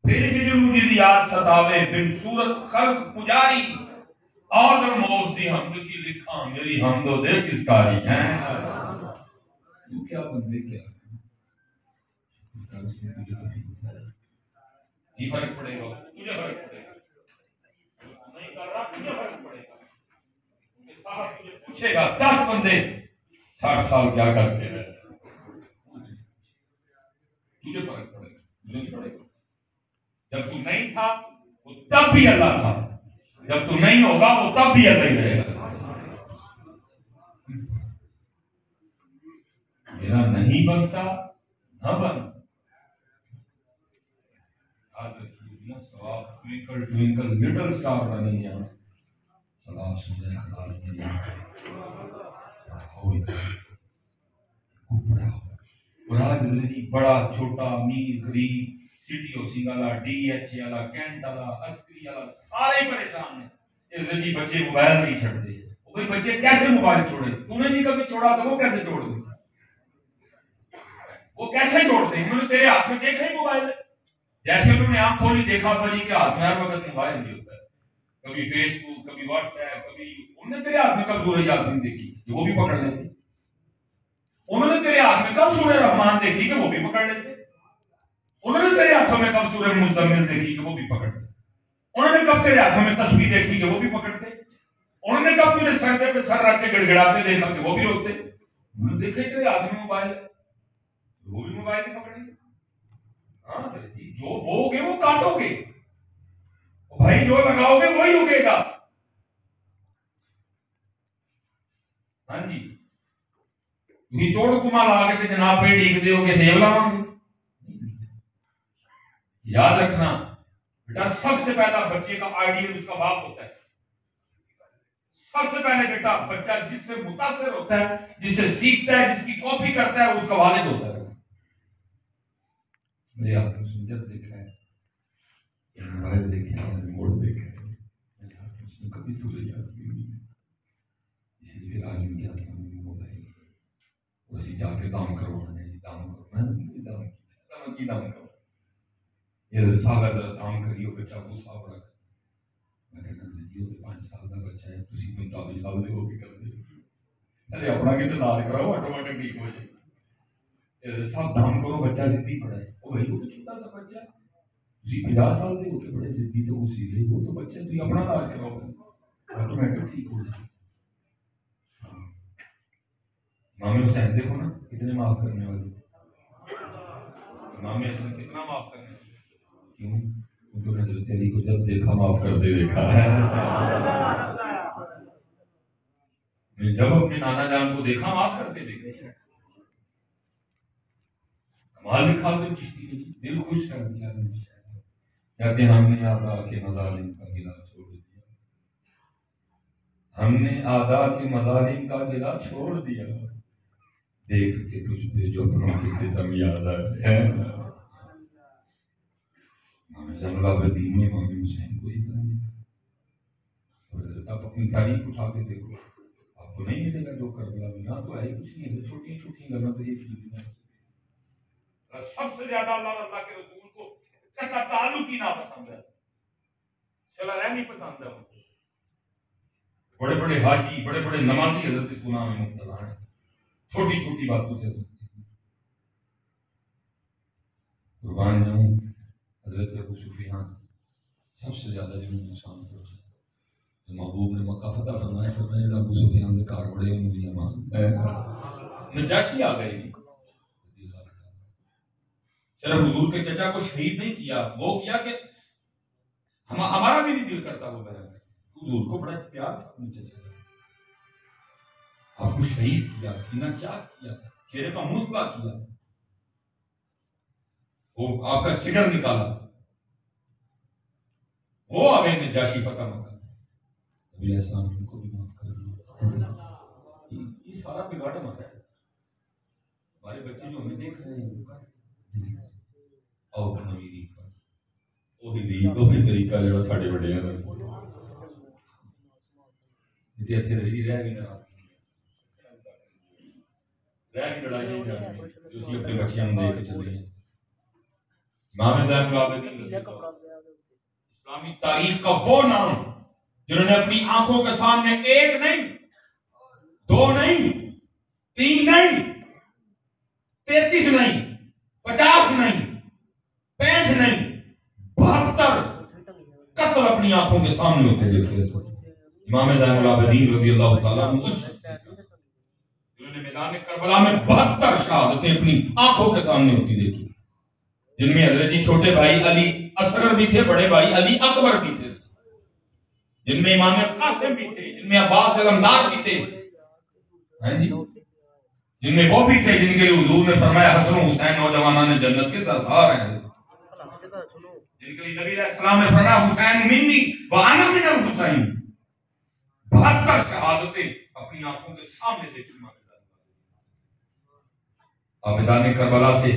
फिर हिजरूदी याद सतावे बिन सूरत खल्क पुजारी आदम मौज दी हमद की लिखा मेरी हमदो दे किसकारी है। क्या बंदे क्या ही फर्क पड़ेगा, तुझे फर्क पड़ेगा, नहीं कर रहा तुझे फर्क पड़ेगा। तुझे पूछेगा 10 बंदे 60 साल क्या करते हैं, तुझे फर्क पड़ेगा, तुझे नहीं पड़ेगा। जब तू नहीं था वो तब भी अल्लाह था, जब तू नहीं होगा वो तब भी अल्लाह ही रहेगा। मेरा नहीं बनता न बन, ट्विंकल ट्विंकल लिटिल स्टार बनी है, सलाम सुने खलास नहीं बड़ा जिंदगी, बड़ा छोटा, अमीर गरीब, सिटी होसी वाला, DH वाला, कैंट वाला, अस्करी वाला, सारे परेशान हैं। जिंदगी बच्चे मोबाइल नहीं छोड़ते। भाई बच्चे कैसे मोबाइल छोड़े? तूने नहीं कभी छोड़ा तो वो कैसे छोड़ दे? वो कैसे छोड़ते हैं? उन्होंने तेरे हाथ में देखा ही मोबाइल है। जैसे उन्होंने आंख खोली देखा भाजी के हाथ में हर वक्त मोबाइल नहीं होता है, कभी फेसबुक, कभी व्हाट्सएप, कभी उन्होंने तेरे हाथ में कब सूरज यासीन देखी कि वो भी पकड़ लेते? उन्होंने तेरे हाथ में कब सूरज रहमान देखी कि वो भी पकड़ लेते? उन्होंने तेरे हाथों में कब सूरज मुज़म्मिल देखी कि वो भी पकड़ते? उन्होंने कब तेरे हाथों में तस्वीर देखी कि वो भी पकड़ते? उन्होंने कब तुझे सरदे पे सर रख के गड़गड़ाते देखा कि वो भी रोकते? उन्होंने देखा ही तेरे हाथ में मोबाइल, वो भी मोबाइल ही पकड़ेंगे। हाँ, जो बोगे वो काटोगे भाई, जो लगाओगे वही उगेगा। हाँ जी, तोड़ कुमा ला के जनाब पे ढीक दो के सेब लावांगे। याद रखना बेटा, सबसे पहला बच्चे का आइडियल उसका बाप होता है। सबसे पहले बेटा बच्चा जिससे मुतासिर होता है, जिससे सीखता है, जिसकी कॉपी करता है, उसका वालिद होता है। मेरे हाथ में जब देखा है, मोबाइल देखा है, रिमोट देखा है, मेरे हाथ में उसने कभी सूरज यासीन नहीं, इसलिए आज उनके हाथ में मोबाइल उसी जाके दाम करवाने, दाम करो, मैं की दाम करो, ये साल दाम करियो बच्चा गुस्सा बड़ा, मैं कहना जी तो 5 साल का बच्चा है, तुम 45 साल के होके कर दे, अरे अपना कितना दाल कराओ ऑटोमेटिक ठीक हो जाए। सब दाम करो, बच्चा जिद्दी पड़ा है, ओ भाई वो तो छोटा सा बच्चा, 50 साल के होके बड़े जिद्दी तो उसी है, वो तो बच्चे तुम अपना इलाज कराओ ऑटोमेटिक ठीक हो जाए। इमाम हुसैन देखो ना कितने माफ करने वाले, इमाम हुसैन कितना माफ करने वाले, क्यों? क्योंकि हजरत अली को जब देखा माफ करते देखा है। जब अपने नाना जान को देखा माफ करते देखे, कमाल लिखा तो चिश्ती ने, दिल खुश कर दिया। कहते हमने आदा के मजालिम का गिला छोड़ दिया, हमने आदा के मजालिम का गिला छोड़ दिया, देख के तुझ पे जो अपनों के सितम याद है। जैनुलाब्दीन ने इमाम हुसैन को इसी तरह लिखा। आप अपनी तारीफ उठा के देखो, आपको नहीं मिलेगा जो करबला में, ना तो है कुछ नहीं है, छोटी छोटी गलत है। सबसे ज्यादा अल्लाह के रसूल को ताल्लुक ही ना पसंद है, सला रहमी पसंद है उनको। बड़े बड़े हाजी, बड़े बड़े नमाजी हजरत इस गुनाह में मुब्तला है, छोटी छोटी बातों से कुर्बान जाऊं। हजरत अबू सुफियान सबसे ज्यादा जो नुकसान पहुंचा, महबूब ने मक्का फतह फरमाया, फरमाया अबू सुफियान के कार बड़े उंगलियां मांग नजाशी आ गई। सिर्फ हुजूर के चचा को शहीद नहीं किया, वो किया कि हमारा भी नहीं दिल करता वो बयान, हुजूर को बड़ा प्यार था अपने चचा का, आपको शहीद किया, सीना चाक किया, चेहरे का मुस्कुरा किया, वो आपका जिगर निकाला, वो आ गए नजाशी फतह मक्का, नबी अलैहिस्सलाम उनको भी माफ कर दिया। ये सारा बिगाड़ हमारा है, हमारे बच्चे जो हमें देख रहे हैं और नवी रीत वही तरीका जो साढ़े बड़े हैं ऐसे रही रह भी ना रह भी लड़ाई नहीं जानी जो अपने बच्चों देख के चले इमाम ज़ैनुल आबिदीन इस्लामी तारीख का वो नाम जिन्होंने अपनी आंखों के सामने एक नहीं, दो नहीं, तीन नहीं, 33 नहीं, 50 नहीं, 65 नहीं, 72 कत्ल अपनी आंखों के सामने होते देखे। इमाम ज़ैनुल आबिदीन रज़ियल्लाहु ताला अन्हु उन्होंने मैदान करबला में 72 शहादतें अपनी आंखों के सामने होती देखी, जिनमें हजरत छोटे भाई अली असगर भी थे, बड़े भाई अली अकबर भी थे, जिनमें इमाम कासिम भी थे, जिनमें अब्बास अलमदार भी थे, जिनमें वो भी थे जिनके लिए हुजूर ने फरमाया हसन हुसैन नौजवाना ने जन्नत के सरदार हैं, जिनके लिए नबी अलैहिस्सलाम ने फरमाया हुसैन मिन्नी व अना मिनल हुसैन। 72 शहादतें अपनी आंखों के सामने देखी। आबिदाने करबला से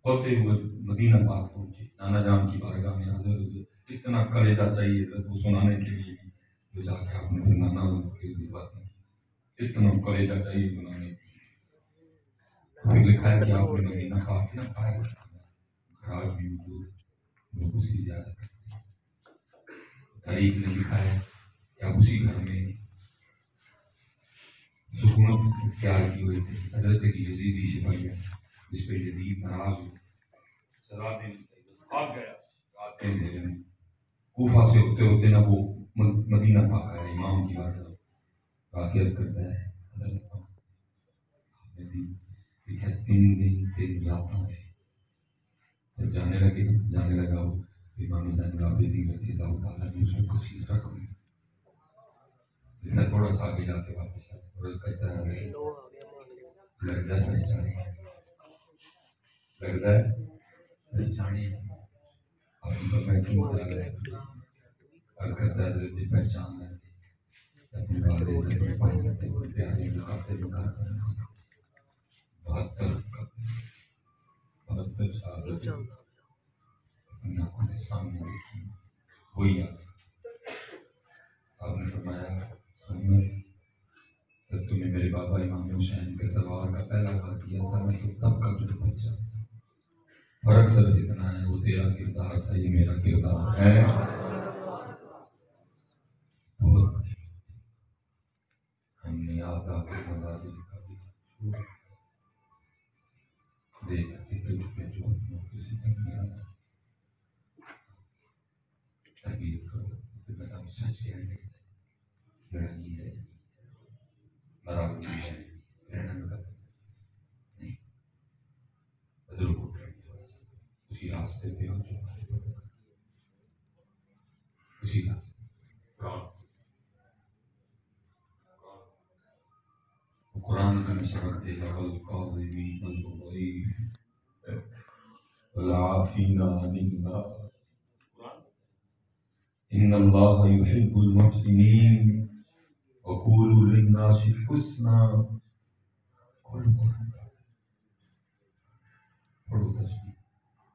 होते हुए मदीना पाक पहुंचे, नाना जान की बारगाह में हाजिर हुए। इतना कलेजा चाहिए था वो सुनाने के लिए जो जाके आपने फिर नाना की बातें, इतना कलेजा चाहिए सुनाने के लिए। फिर लिखा है कि आपने मदीना पाक ना पाया, खराज भी मौजूद लोग उसकी ज़्यादा तारीख ने लिखा है कि आप उसी घर में हुकूमत इख्तियार की हुई थी। हजरत की यजीदी सिपाही जिस पे यजीद नाराज हुए, सजा देने भाग गया, रात के अंधेरे में कूफा से होते होते ना वो मदीना पाक आया, इमाम की बात वाक़िया करता है। हजरत आपने लिखा 3 दिन 3 रातें रहे, जब जाने लगा वो इमाम ज़ैनुल आबिदीन रज़ियल्लाहु ताला ने उसको कसीर रकम लिखा, थोड़ा सा आगे जाके वापस और कहता है लगता है पहचाने अभी तो मैं क्यों आ गया अर्ज करता है पहचान है अपने वाले अपने भाई अपने प्यारे लुकाते 72 शहादत अपनी आंखों के सामने देखी, वही याद आपने फरमाया सुनने जब तुमने मेरे बाबा इमाम हुसैन के तलवार का पहला वार किया था, मैं तो तब का तुझे पहचान। फर्क सिर्फ इतना है, वो तेरा किरदार था, ये मेरा किरदार है। बहुत हमने याद आके मजाजी का भी देख के तुझ पे जो किसी तक नहीं आता तकलीफ करो तो मैं सच कहने लड़ाई है, नाराजगी है, रहना नहीं, बदल उसी रास्ते पे हो जो उसी रास्ते कुरान का सबक देगा इन्नल्लाह युहिब्बुल मुहसिनीन वक़ूलू लिन्नासि हुस्ना। पढ़ो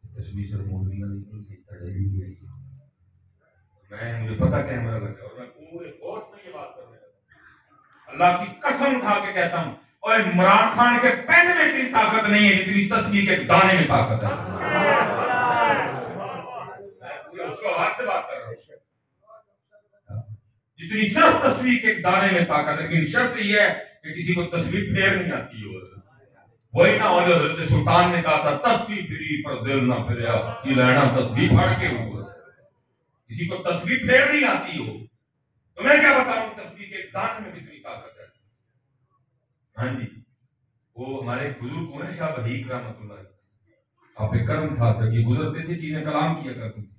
तस्बीह से मोड़ियां नहीं तड़ेली भी आई। मुझे पता कैमरा लगा और मैं पूरे होश में ये बात कर रहा हूं, अल्लाह की कसम उठा के कहता हूं, और इमरान खान के पेन में इतनी ताकत नहीं है जितनी तस्बीह के दाने में ताकत है। मैं उसको हाथ से बात कर रहा हूं, जितनी सिर्फ तस्बीह के दाने में ताकत है। लेकिन शर्त यह है कि किसी को तस्बीह फेर नहीं आती हो। वही ना हो जो हजरत सुल्तान ने कहा था, तस्बीह फिरी पर दिल ना फिरा, ये रहना तस्बीह फाड़ के हुआ। किसी को तस्बीह फेर नहीं आती हो तो मैं क्या बताऊं तस्बीह के दाने में कितनी ताकत है। हाँ जी, वो हमारे बुजुर्ग हुए शाह बहीक रहमतुल्लाह, आप एक कर्म था कि गुजरते थे चीजें कलाम किया करती थी।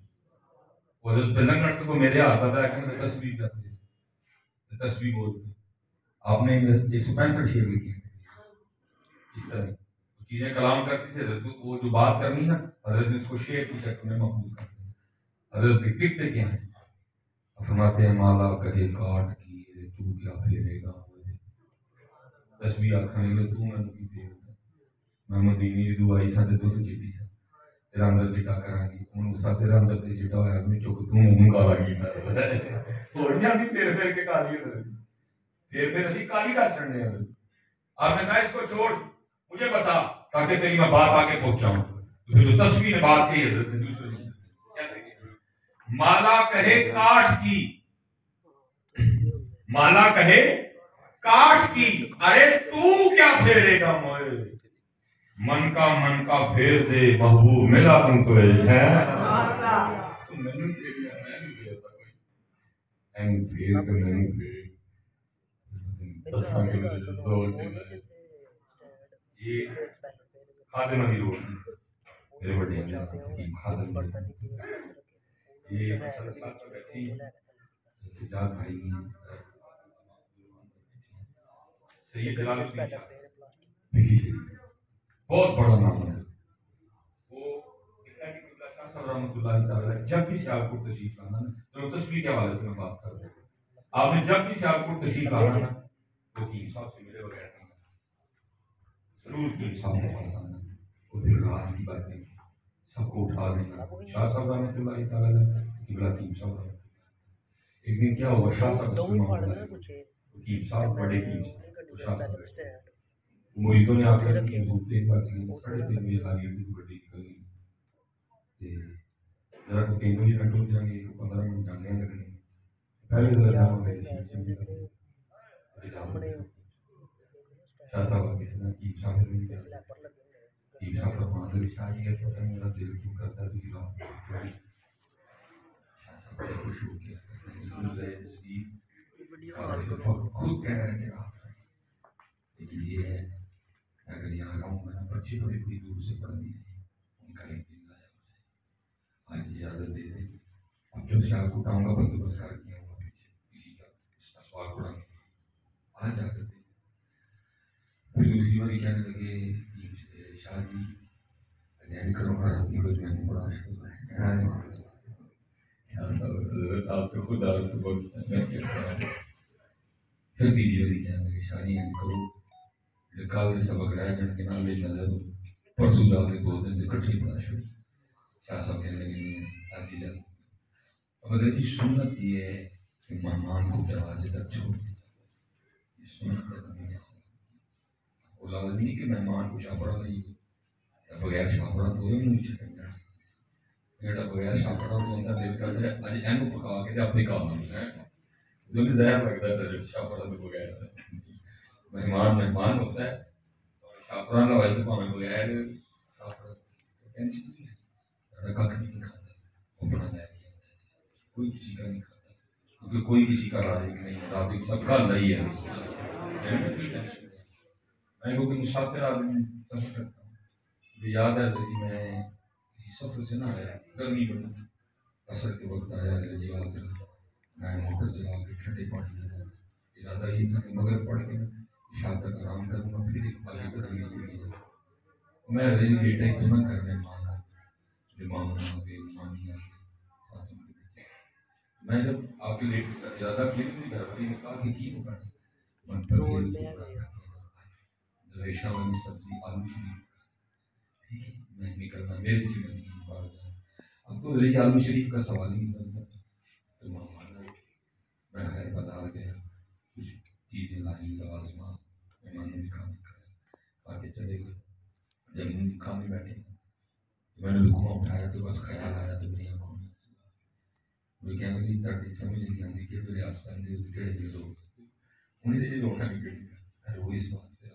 वो हजरत को मेरे आता था तस्बीह करते तस्बीह बोलते। आपने 165 शेर लिखे इस तरह चीजें कलाम करती थी। वो जो बात करनी ना हजरत ने उसको शेर की शक्ल में महफूज कर दिया। हजरत लिखते क्या है, फरमाते हैं माला कहे काट की तू क्या फेरेगा मुझे, तस्बीह आखने लगे तू मैं की फेरेगा, मैं मदीने की दुआई साथे दुध चिट्टी सा तेरा अंदर चिट्टा करांगी, उन सा तेरा अंदर ते चिट्टा होया मैं चुक तू मुंह काला कीता होड़ियां भी फेर फेर के काली हो गई, फिर असि काली कर छड़ने हैं। आपने कहा इसको छोड़ मुझे बता ताकि तेरी मैं बात आगे पहुंचाऊं। तो जो तस्वीर बात कही हजरत ने दूसरे क्या कहेगी, माला कहे काठ की, माला कहे काठ की, अरे तू क्या फेरेगा मोए, मन का फेर दे महबूब मिला तुम तो है तो मैंने फेर कर मैंने फेर दसा के जोर के ये खादिम की रोड मेरे बड़े हैं खादिम ये बैठी सिद्धार्थ भाई सही जलाल बहुत बड़ा नाम है वो, जब भी सियालकोट तशरीफ लाना, चलो तस्वीर के हवाले से मैं बात कर रहा हूँ, आपने जब भी सियालकोट तशरीफ लाना ना तो की साहब से मिले बगैर जरूर की साहब के पास आना, और फिर राज की बातें सबको उठा देना। शाह साहब रहमतुल्लाह तआला किबला की साहब, एक दिन क्या हुआ, शाह साहब की साहब बड़े की शाह साहब मुरीदों ने आकर घूमते साढ़े 3 बजे लागी बड़ी निकल गई जरा को 3 बजे कंट्रोल जाएंगे 15 मिनट जाने लगने पहले जरा जाऊंगा सीट से शाह साहब किसी ने की शाह की शाह फरमान लगे शाह जी पता नहीं मेरा दिल क्यों करता है कि रात खुश हो गया खुद कह रहे हैं लेकिन ये है अगर यहाँ रहूँगा ना बच्चे बड़ी बड़ी दूर से पढ़नी है उनका एक दिन आया आज इजाज़त दे दे, अब जब सियालकोट आऊँगा बंदोबस्त कर किया होगा पीछे किसी का इसका सवाल उड़ा आज इजाज़त दे। फिर दूसरी बार कहने लगे शाह जी अध्ययन करूँगा राती को मैंने बड़ा आप तो खुद आप से बहुत मैं फिर तीसरी बार कहने लगे शाह जी करो कल सबक रह जन के नाम नजर परसों जाके 2 दिन इकट्ठे पढ़ा छोड़ी। शाह साहब कहने लगे आती जा मतलब की सुन्नत ये है कि मेहमान को दरवाजे तक छोड़ देता, वो लाजमी नहीं कि मेहमान को छापड़ा नहीं बगैर छापड़ा तो नहीं छकेंगे बेटा बगैर छापड़ा में अंदर दिल कर दे अज एनू पका के अपने काम है जो भी जहर लगता है छापड़ा तो बगैर मेहमान मेहमान होता है छापरा का वैसे भावे बगैर टेंशन नहीं है कख नहीं खाता अपना लैके कोई किसी का नहीं खाता क्योंकि कोई किसी का राजिक नहीं है, राजिक सबका नहीं है। मैं क्योंकि मुसाफिर आदमी सफर करता हूँ, मुझे याद है कि मैं किसी सफर से ना आया गर्मी बनी असर के वक्त आया याद मैं मोटर चला के ठंडे पानी में इरादा ये था कि मगर पढ़ के शाम तक आराम करूँगा फिर एक आगे तरह चली जाऊँ। मैं रेली बेटा ही तो ना करने माना जो मामला आ गए मानी आ गए मैं जब आके लेट ज़्यादा खेल नहीं घर वाली ने कहा कि की होगा मन पर खेल दरेशा वाली सब्जी आलू शरीफ ठीक है मैं निकलना मेरे जीवन की बात अब तो रही आलू शरीफ का सवाल ही नहीं बनता तो मामा मैं खैर बाजार गया कुछ चीज़ें लाई लवाजमा मेहमानों ने खाना खाया आके चले गए। जब खाने बैठे मैंने लुकमा उठाया तो बस ख्याल आया तो मेरी आंखों में वो कहने लगी ताकि समझ नहीं आती कि मेरे आस पास केड़े भी लोग उन्हें ये रोना नहीं केड़ी मैं रो इस बात पे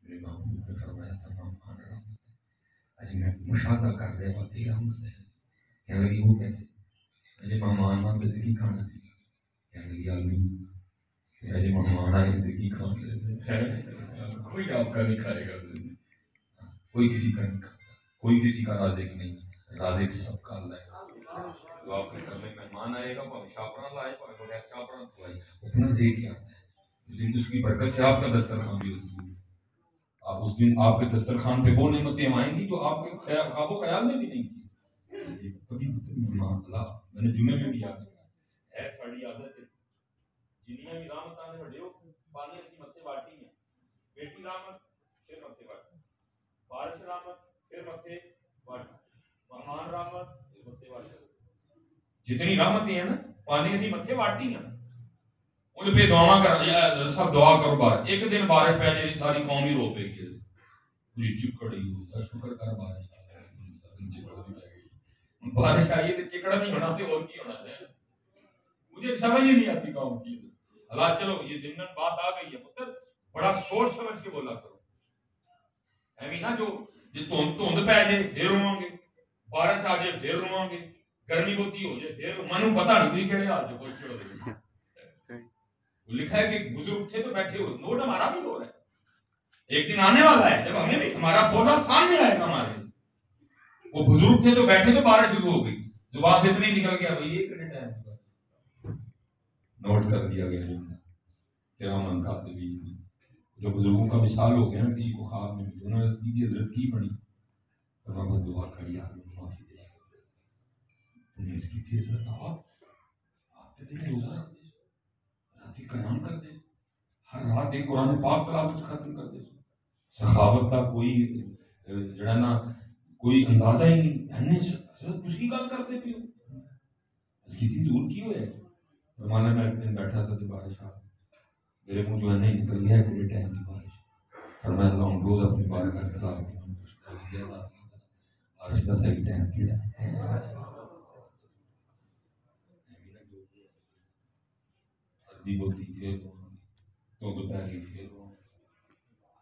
मेरे महबूब ने फरमाया था मेहमान रहमत है आज मैं मुशाहदा कर रहा हूँ तेरी रहमत है कहने लगी वो कैसे मुझे मेहमान ना पे देखी खाना थी कहने लगी आलू अजय मेहमान आए देखी खाना कोई आपका नहीं खाएगा कोई किसी का नहीं खाता कोई किसी का राजिक नहीं राजिक सबका अल्लाह है। तो आपके घर में मेहमान आएगा भावे छापड़ा लाए भावे बगैर छापड़ा लाए अपना दे के आता है उस दिन उसकी बरकत से आपका दस्तरखान भी उसकी आप उस दिन आपके दस्तरखान पे वो नेमतें आएंगी तो आपके ख्वाबो ख्याल में भी नहीं थी कभी मेहमान अल्लाह मैंने जुमे में भी याद किया है साड़ी आदत है जिन्नियां भी रामत आने बड़े हो पानी अच्छी मत्ते बाटी है बेटी रामत फिर मत्ते बाटी बारिश रामत फिर मत्ते बाटी मेहमान रामत फिर मत्ते बाटी जितनी रामतें हैं ना पानी ऐसी मत्थे वाटी हैं उन पे दुआ कर सब दुआ करो बार एक दिन बारिश पै जाएगी सारी कौम ही रो पेगी पूरी चुप खड़ी हो शुक्र कर बारिश बारिश आई है तो चिकड़ा नहीं होना तो और की होना है। मुझे समझ ही नहीं आती कौन की हालात। चलो ये जिम्मन बात आ गई है पुत्र, बड़ा सोच समझ के बोला करो। ਐਵੇਂ ना जो धुंध पै जाए फिर रोवांगे, बारिश आ जाए फिर रोवांगे, गर्मी बहुती हो जाए फिर मनु पता नहीं कोई केड़े हाल च पहुंचे हो। लिखा है कि बुजुर्ग थे तो बैठे हो, नोट हमारा भी हो रहा है। एक दिन आने वाला है जब हमें भी हमारा बोला सामने आएगा हमारे। वो बुजुर्ग थे तो बैठे तो बारिश शुरू हो गई, जुबान से इतनी निकल गया भाई ये कितने टाइम नोट कर दिया गया जुमला तेरा मन खाते भी। जो बुजुर्गों का मिसाल हो गया ना, किसी को ख्वाब में मिली उन्होंने की हजरत की बड़ी और मैं दुआ करी माफी दे उन्हें इसकी थी हजरत आप दिन रोजा रख दे, रात कयाम कर दे, हर रात एक कुरान पाक तलावत खत्म कर दे। सखावत का कोई जड़ा ना कोई अंदाजा ही नहीं। अन्य हजरत उसकी गल करते पियो इसकी थी दूर की हुए रमाना। मैं एक दिन बैठा था तो बारिश आ मेरे मुंह जो है नहीं निकल गया पूरे टाइम की बारिश। और मैं रोज अपनी बार घर खिला बारिश का सही टाइम पीड़ा सर्दी होती फिर तो दोपहर की फिर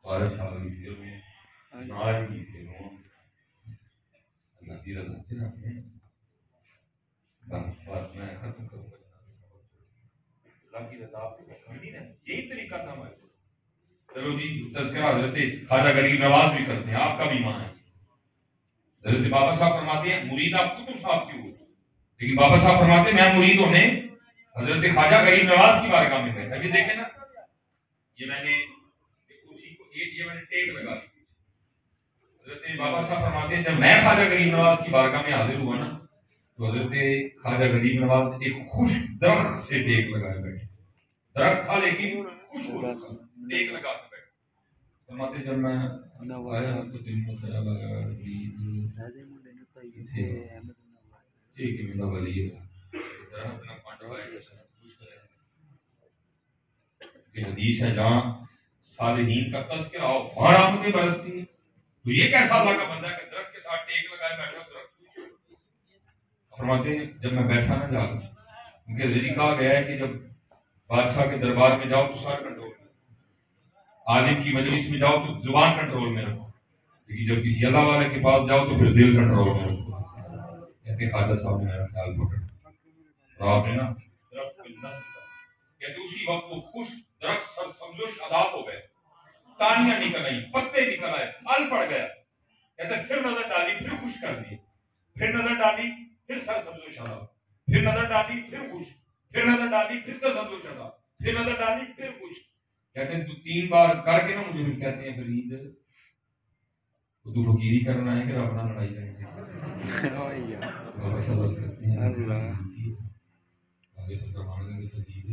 बारिश आ गई फिर नाज की फिर अल्लाह की रजा फिर आपने बात मैं खत्म करूंगा। अल्लाह की रजा आपको यही तरीका था हमारे। चलो जी तज़किरा हज़रत ख्वाजा गरीब नवाज भी करते हैं, आपका भी ईमान है। हज़रत बाबा साहब फरमाते हैं मुरीद आप कुतुब साहब की हो, लेकिन बाबा साहब फरमाते हैं मैं मुरीद होने हज़रत ख्वाजा गरीब नवाज की बारगाह में गया। अभी देखे ना ये मैंने कुर्सी को ये मैंने टेक लगा दी। हज़रत बाबा साहब फरमाते हैं जब मैं ख्वाजा गरीब नवाज की बारगाह में हाजिर हुआ ना तो हज़रत ख्वाजा गरीब नवाज एक खुश दरख्त से टेक लगाए बैठे। दरख्त था लेकिन खुश टेक लगा फरमाते जब मैं आया तो दिल में ख्याल आया एक मेरा वली है दरख्त ना पांडवा है ये हदीस है जहाँ सालिहीन का तज़किरा हो वहाँ रहमतें बरसती है। तो ये कैसा अल्लाह का बंदा है कि दरख्त के साथ टेक लगाए बैठा दरख्त। फरमाते हैं जब मैं बैठा ना जाकर उनके जरिए कहा गया है कि जब बादशाह के दरबार में जाओ तो सर कंट्रोल में, आलिम की मजलिस में जाओ तो जुबान कंट्रोल में रखो, लेकिन जब किसी अल्लाह वाले के पास जाओ तो फिर दिल कंट्रोल में रखो। कहते ख्वाजा साहब ने मेरा ख्याल पकड़ा और आपने ना कहते उसी वक्त वो खुश दरख्त सर समझो शादाब हो गए, तानियां निकल आई, पत्ते निकल आए, फल पड़ गया। कहते फिर नजर डाली फिर खुश कर दिए, फिर नजर डाली फिर सर समझो शादाब, फिर नजर डाली फिर खुश, फिर नजर डाली फिर सर समझो शादाब, फिर नजर डाली फिर खुश। कहते हैं तू 3 बार करके ना मुझे फिर कहते हैं फरीद तो तू फकीरी करना है कि अपना लड़ाई करेंगे आगे तो फरमान देंगे फरीद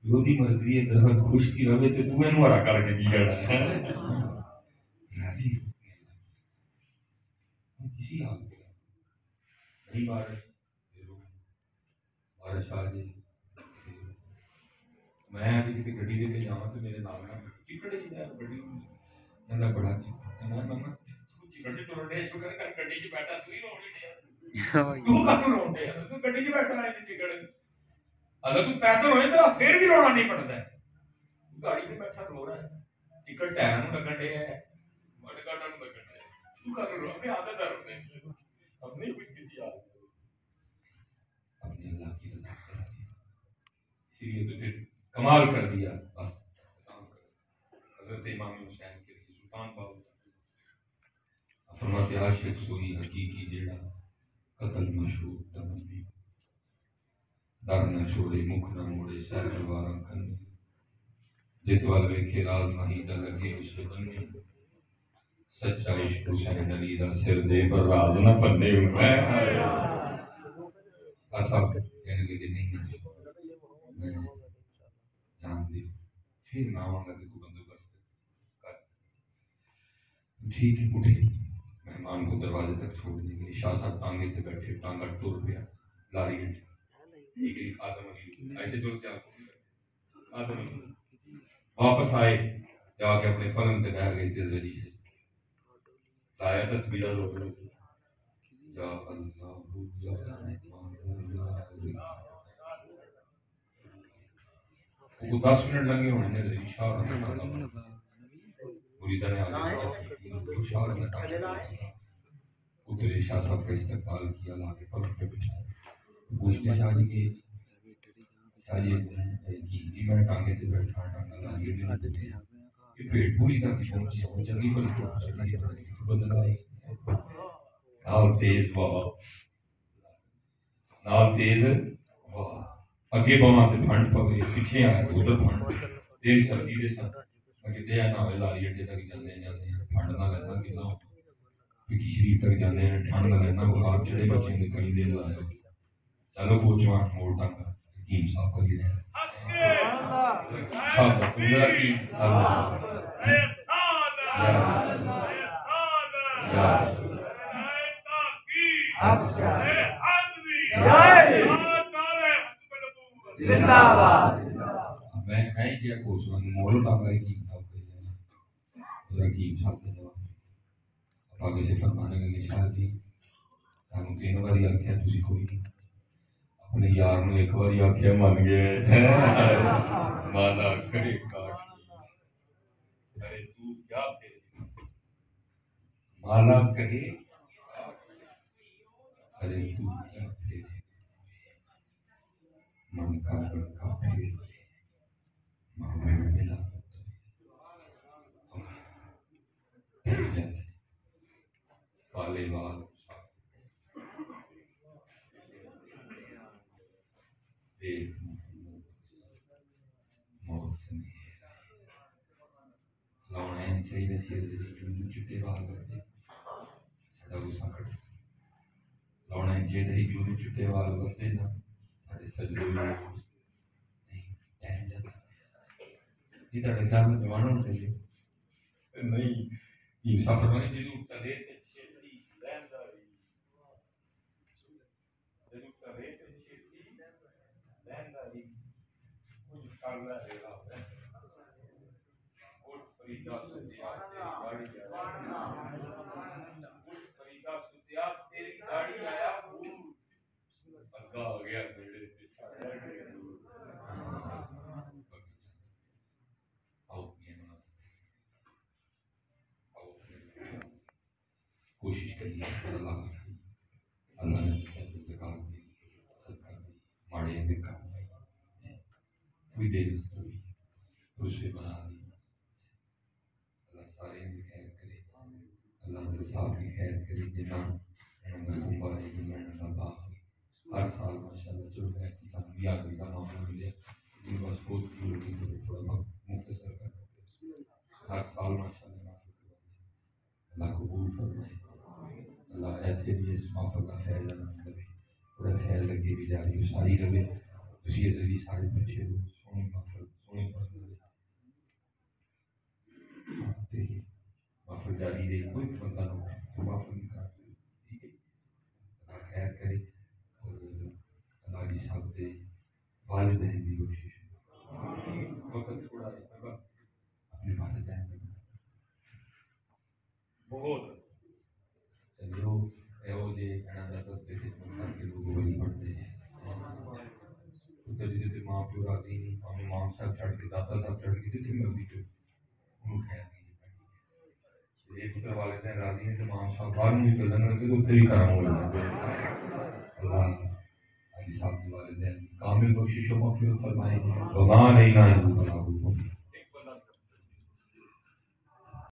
योदी मर्जी है दरख्त खुश की रवे तो तू मैनू हरा करके की करना है राजी किसी हाल पे कई बार बारिश आ गई मैं किसी गड्डी दे पे जावां तो मेरे नाल ना टिकट ही है गड्डी कहंदा बड़ा मैं मम्मा चिकड़ च टुरन डे शुक्र कर गड्डी च बैठा तू ही रोन डे तू काहनू रोन डे तू गड्डी च बैठा है चिकड़ अगर तू पैदल होए तो फिर भी रोना नहीं पड़ता है, गाड़ी में बैठा रो रहा है टिकट टायर में लगन डे है मडगाटा में लगन डे तू काहनू रो अपनी आदत है रोने की अपनी कुछ किसी आदत अपनी अल्लाह की रजा करा दी इसलिए तो फिर कमाल कर दिया बस हज़रत इमाम हुसैन के सुल्तान बाबू फरमाते आशिक सोई हकीकी जेड़ा कतल मशहूर दमन भी दर न छोड़े मुख न मोड़े सर तलवार खन्ने जित वाल वेखे राज महीदा लगे उसे बनने सच्चा इश्क हुसैन अली दा सिर दे पर राज न फन्ने मैं सब कहने लगे नहीं मैं जान दे फिर मैं आवांगा तो तू बंदोबस्त कर ठीक है उठे मेहमान को दरवाजे तक छोड़ देंगे शाह साहब टांगे पे बैठे टांगा टूर गया लारी आदम वापस आए जाके अपने पलंग पे बैठ गए थे जरी से लाया तस्वीर या अल्लाह या रहमान या रहीम। वो 10 मिनट लगे होने ने इशार मुरीदा ने आगे इशार ने उतरे शाह साहब का इस्तकबाल किया, लाके पलक पे बिठाया। पूछते शाह जी के शाह जी जी मैं टांगे ते बैठा टांगा लागे ये पेट पूरी तक पहुंची और चंगी भली तो बदलाई नाल तेज वाह नाल तेज वाह अगे बावां ते फंड पवे पिछे आए तो उधर फंड तेज सर्दी दे सन अगे ते ना वे लारी अड्डे तक जांदे फंड ना लेना किला पिछी शरीर तक जांदे ठंड ना लेना बुखार चढ़े बच्चे ने कई दिन लाए चलो कोचवा मोड़ तक टीम साफ कर दी साफ पूरा टीम अल्लाह या जिंदाबाद। मैं क्या कोचवा मोड़ तक की साफ कर दिया पूरा टीम साफ कर दिया आगे से फरमाने लगे शाह जी हम 3 बार आख्या तुसी कोई नहीं अपने यार ने एक बार आख्या मन गए माला करे काट अरे तू क्या माला करे अरे तू क्या मन का फेर मामे मिला काले बाल लाने चाहिए चूचू चिट्टे बाल करते साडा गुस्सा कट लाने चाहिए चूचू चिट्टे बाल करते ना साडे सजदे नहीं टहल जाता ये ताडे घर में जवान होने चाहिए नहीं ये सफर में जरूर तले कोशिश करिए अल्लाह अल्लाह ने ज़कात दी सदका दी माड़े दे काम कोई देर उससे बना दी अल्लाह सारे की खैर करे अल्लाह के साहब की खैर करे जिन्ना नंगा कुंभा है जिन्ना नंगा बाग हर साल माशाल्लाह चल रहा है कि साहब भी आ गई का मौका मिले ये बस बहुत जरूरी है थोड़ा बहुत मुख्तसर कर हर साल माशाल्लाह अल्लाह कबूल फरमाए अल्लाह ऐसे भी इस महफिल का फैज़ लगे पूरा फैज़ लगे भी जारी सारी रहे उसी अदबी सारे बच्चे हो सोनी महफिल सोनी महफिल जारी रहे कोई बंदा ना तो महफिल नहीं खराब ठीक है अल्लाह खैर करे और अल्लाह की साहब दे वालिदैन की कोशिश वक्त थोड़ा अपने वालिदैन बहुत चलियो एहो जे कहना तो खिदमत करके लोग वही पढ़ते हैं उधर जिते माँ प्यो राजी नहीं भावें माम साहब छड़ के दाता साहब छड़ के जिथे मर्जी चो उन्होंने खैर नहीं ये पुत्र वाले थे राजी नहीं तो माम साहब बाहर नहीं चलन लगे तो उत्थे भी कराम हो अल्लाह अली साहब के वालिदैन कामिल बख्शिश व मग़फ़िरत फरमाए वमा अलैना इल्ला अल बलागुल मुबीन।